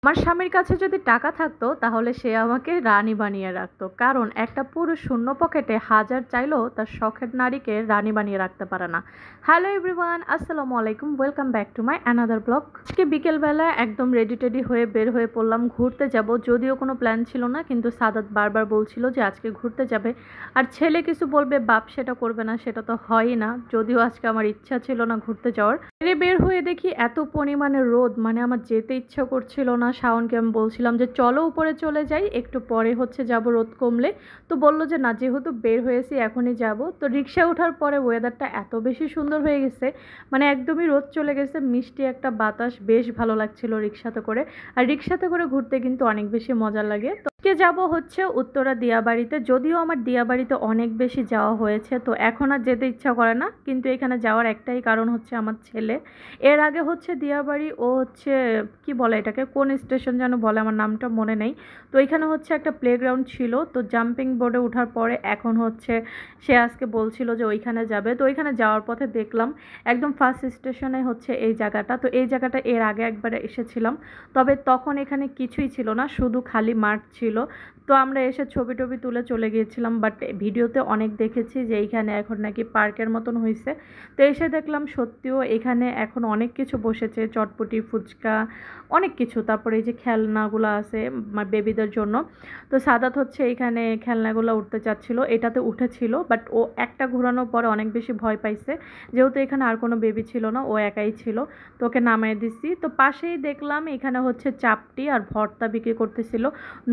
আমার স্বামীর কাছে যদি টাকা থাকতো তাহলে সে আমাকে রানী বানিয়ে রাখতো, কারণ একটা পুরুষ শূন্য পকেটে হাজার চাইলেও তার শখের নারীকে রানী বানিয়ে রাখতে পারে না। হ্যালো এভরিওয়ান, আসসালামু আলাইকুম, welcome back to my another blog. আজকে বিকেলবেলা একদম রেডি টেডি হয়ে বের হয়ে পড়লাম ঘুরতে যাব। যদিও কোনো প্ল্যান ছিল না, কিন্তু সাদাত বারবার বলছিল যে আজকে ঘুরতে যাবে। আর ছেলে কিছু বলবে, বাপ সেটা করবে না, সেটা তো হয়ই না। যদিও আজকে আমার ইচ্ছা ছিল না ঘুরতে যাওয়ার। বের হয়ে দেখি এত পরিমাণে রোদ, মানে আমার যেতে ইচ্ছা করছিল না। শাওনকে আমি বলছিলাম যে চলো উপরে চলে যাই, একটু পরে যাব রোদ কমলে। তো বললো যে না, যেহেতু বের হয়েছি এখনই যাব। তো রিক্সায় ওঠার পরে ওয়েদারটা এত বেশি সুন্দর হয়ে গেছে, মানে একদমই রোদ চলে গেছে, মিষ্টি একটা বাতাস, বেশ ভালো লাগছিল রিক্সাতে করে। আর রিক্সাতে করে ঘুরতে কিন্তু অনেক বেশি মজা লাগে। তো আজকে যাব হচ্ছে উত্তরা দিয়াবাড়িতে। যদিও আমার দিয়াবাড়িতে অনেক বেশি যাওয়া হয়েছে, তো এখন আর যেতে ইচ্ছা করে না, কিন্তু এখানে যাওয়ার একটাই কারণ হচ্ছে আমার ছেলে। এর আগে হচ্ছে দিয়াবাড়ি, ও হচ্ছে কি বলে এটাকে, কোন স্টেশন যেন বলে, আমার নামটা মনে নেই। তো এখানে হচ্ছে একটা প্লেগ্রাউন্ড ছিল, তো জাম্পিং বোর্ডে ওঠার পরে এখন হচ্ছে সে আজকে বলছিল যে ওইখানে যাবে। তো ওইখানে যাওয়ার পথে দেখলাম একদম ফার্স্ট স্টেশনে হচ্ছে এই জায়গাটা। তো এই জায়গাটা এর আগে একবার এসেছিলাম, তবে তখন এখানে কিছুই ছিল না, শুধু খালি মাঠ ছিল। তো আমরা এসে ছবি টবি তুলে চলে গিয়েছিলাম, বাট ভিডিওতে অনেক দেখেছি যে এইখানে এখন নাকি পার্কের মতন হয়েছে। তো এসে দেখলাম সত্যিও এখানে এখন অনেক কিছু বসেছে, চটপটি, ফুচকা, অনেক কিছু। তারপরে এই যে খেলনাগুলো আছে বেবিদের জন্য। তো সাদাত হচ্ছে এইখানে খেলনাগুলো উঠতে চাচ্ছিল, এটাতে উঠেছিল, বাট ও একটা ঘোরানোর পরে অনেক বেশি ভয় পাইছে, যেহেতু এখানে আর কোনো বেবি ছিল না, ও একাই ছিল। তো ওকে নামিয়ে দিচ্ছি। তো পাশেই দেখলাম এখানে হচ্ছে চাপটি আর ভর্তা বিক্রি করতেছিল।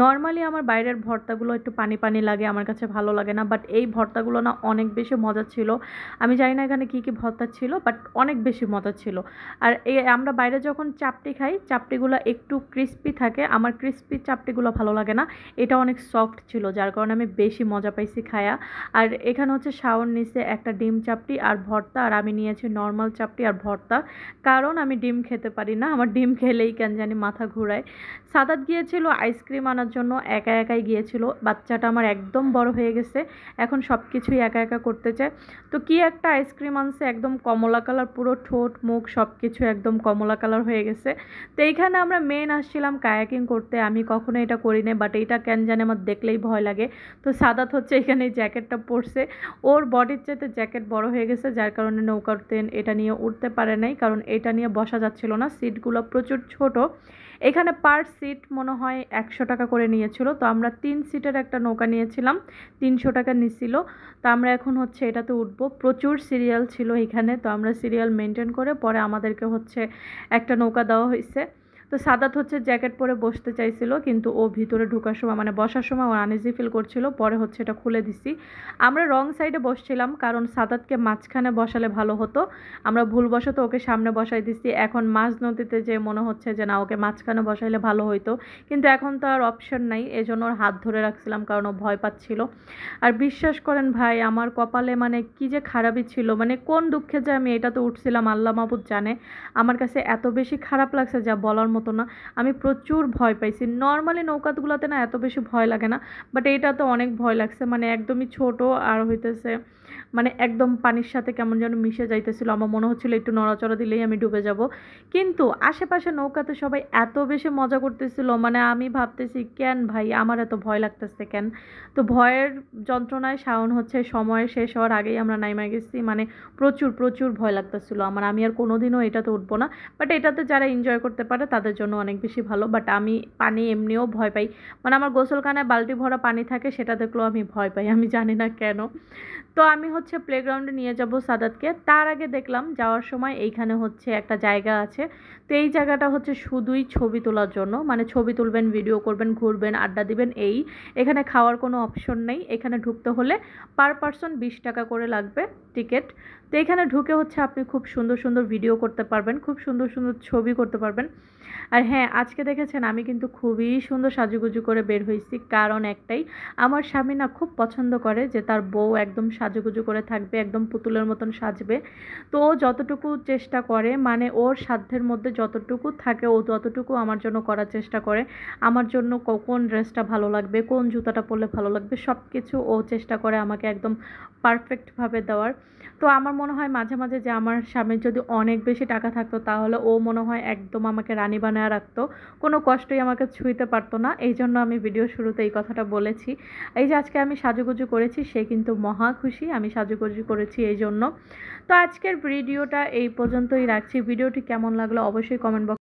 নর্মালি আমার বাইরের ভর্তাগুলো একটু পানি পানি লাগে, আমার কাছে ভালো লাগে না, বাট এই ভর্তাগুলো না অনেক বেশি মজা ছিল। আমি জানি না এখানে কী কী ভর্তা ছিল, বাট অনেক বেশি মজা ছিল। আর এই আমরা বাইরে যখন চাপটি খাই, চাপটিগুলো একটু ক্রিস্পি থাকে, আমার ক্রিস্পি চাপটিগুলো ভালো লাগে না, এটা অনেক সফট ছিল, যার কারণে আমি বেশি মজা পাইছি খায়া। আর এখানে হচ্ছে শাওন নিচে একটা ডিম চাপটি আর ভর্তা, আর আমি নিয়েছি নর্মাল চাপটি আর ভর্তা, কারণ আমি ডিম খেতে পারি না, আমার ডিম খেলেই কেন জানি মাথা ঘুরায়। সাদাত গিয়েছিল আইসক্রিম আনার জন্য, একা একাই গিয়েছিল। বাচ্চাটা আমার একদম বড় হয়ে গেছে, এখন সব কিছুই একা একা করতে চায়। তো কি একটা আইসক্রিম আনছে, একদম কমলা কালার, পুরো ঠোঁট মুখ সব কিছু একদম কমলা কালার হয়ে গেছে। তো এইখানে আমরা মেন আসছিলাম কায়াকিং করতে, আমি কখনো এটা করি না, বাট এইটা কেন জানে আমার দেখলেই ভয় লাগে। তো সাদাত হচ্ছে এখানে জ্যাকেটটা পরছে, ওর বডির চাইতে জ্যাকেট বড় হয়ে গেছে, যার কারণে নৌকাতে এটা নিয়ে উঠতে পারে নাই, কারণ এটা নিয়ে বসা যাচ্ছিল না, সিটগুলো প্রচুর ছোট। এখানে পার সিট মনে হয় 100 টাকা করে নিয়েছিল। তো আমরা 3 সিটের একটা নৌকা নিয়েছিলাম, 300 টাকা নিছিল। তো আমরা এখন হচ্ছে এটাতে উঠবো। প্রচুর সিরিয়াল ছিল এখানে, তো আমরা সিরিয়াল মেনটেন করে পরে আমাদেরকে হচ্ছে একটা নৌকা দেওয়া হয়েছে। তো সাদাত হচ্ছে জ্যাকেট পরে বসতে চাইছিল, কিন্তু ও ভিতরে ঢোকার সময় মানে বসার সময় ও আনইজি ফিল করছিল, পরে হচ্ছে এটা খুলে দিছি। আমরা রং সাইডে বসছিলাম, কারণ সাদাতকে মাঝখানে বসালে ভালো হতো, আমরা ভুলবশত ওকে সামনে বসাই দিছি। এখন মাঝ নদীতে যে মনে হচ্ছে যে না, ওকে মাঝখানে বসাইলে ভালো হইতো, কিন্তু এখন তো আর অপশন নাই, এজন্য ওর হাত ধরে রাখছিলাম, কারণ ও ভয় পাচ্ছিল। আর বিশ্বাস করেন ভাই, আমার কপালে মানে কি যে খারাপই ছিল, মানে কোন দুঃখে যে আমি এটা তো উঠছিলাম আল্লাহ মাহবুদ জানে। আমার কাছে এত বেশি খারাপ লাগছে যা বলার মতো না, আমি প্রচুর ভয় পাইছি। নর্মালি নৌকাগুলোতে না এত বেশি ভয় লাগে না, বাট এইটা তো অনেক ভয় লাগছে, মানে একদমই ছোট আর হইতেছে মানে একদম পানির সাথে কেমন যেন মিশে যাইতেছিল, আমার মনে হচ্ছিল একটু নড়াচড়া দিলেই আমি ডুবে যাব। কিন্তু আশেপাশে নৌকাতে সবাই এত বেশি মজা করতেছিল, মানে আমি ভাবতেছি কেন ভাই আমার এত ভয় লাগতেছে কেন। তো ভয়ের যন্ত্রণায় শাওন হচ্ছে সময় শেষ হওয়ার আগেই আমরা নাইমা গেছি, মানে প্রচুর প্রচুর ভয় লাগতেছিল আমার। আমি আর কোনোদিনও এটাতে উঠবো না, বাট এটাতে যারা এনজয় করতে পারে তাদের জন্য অনেক বেশি ভালো। বাট আমি পানি এমনিও ভয় পাই, মানে আমার গোসলখানায় বালতি ভরা পানি থাকে, সেটা দেখলেও আমি ভয় পাই, আমি জানি না কেন। তো আমি হচ্ছে প্লেগ্রাউন্ডে নিয়ে যাব সাদাতকে। তার আগে দেখলাম যাওয়ার সময় এইখানে হচ্ছে একটা জায়গা আছে, তো এই জায়গাটা হচ্ছে শুধুই ছবি তোলার জন্য, মানে ছবি তুলবেন, ভিডিও করবেন, ঘুরবেন, আড্ডা দিবেন, এই এখানে খাওয়ার কোনো অপশন নেই। এখানে ঢুকতে হলে পার পারসন 20 টাকা করে লাগবে টিকিট। তো এখানে ঢুকে হচ্ছে আপনি খুব সুন্দর সুন্দর ভিডিও করতে পারবেন, খুব সুন্দর সুন্দর ছবি করতে পারবেন। আর হ্যাঁ, আজকে দেখেছেন আমি কিন্তু খুবই সুন্দর সাজুগুজু করে বের হয়েছি, কারণ একটাই, আমার স্বামী না খুব পছন্দ করে যে তার বউ একদম সাজুগুজু করে থাকবে, একদম পুতুলের মতন সাজবে। তো ও যতটুকু চেষ্টা করে, মানে ওর সাধ্যের মধ্যে যতটুকু থাকে ও ততটুকু আমার জন্য করার চেষ্টা করে। আমার জন্য কোন ড্রেসটা ভালো লাগবে, কোন জুতাটা পরলে ভালো লাগবে, সব কিছু ও চেষ্টা করে আমাকে একদম পারফেক্টভাবে দেওয়ার। তো আমার মনে হয় মাঝে মাঝে যে আমার স্বামীর যদি অনেক বেশি টাকা থাকতো তাহলে ও মনে হয় একদম আমাকে রানী বানায় রাখতো, কোনো কষ্টই আমাকে ছুঁইতে পারতো না। এই জন্য আমি ভিডিও শুরুতে এই কথাটা বলেছি। এই যে আজকে আমি সাজুগুজু করেছি, সে কিন্তু মহা খুশি আমি সাজুগুজু করেছি এই জন্য। তো আজকের ভিডিওটা এই পর্যন্তই রাখছি। ভিডিওটি কেমন লাগলো অবশ্যই কমেন্ট বক্স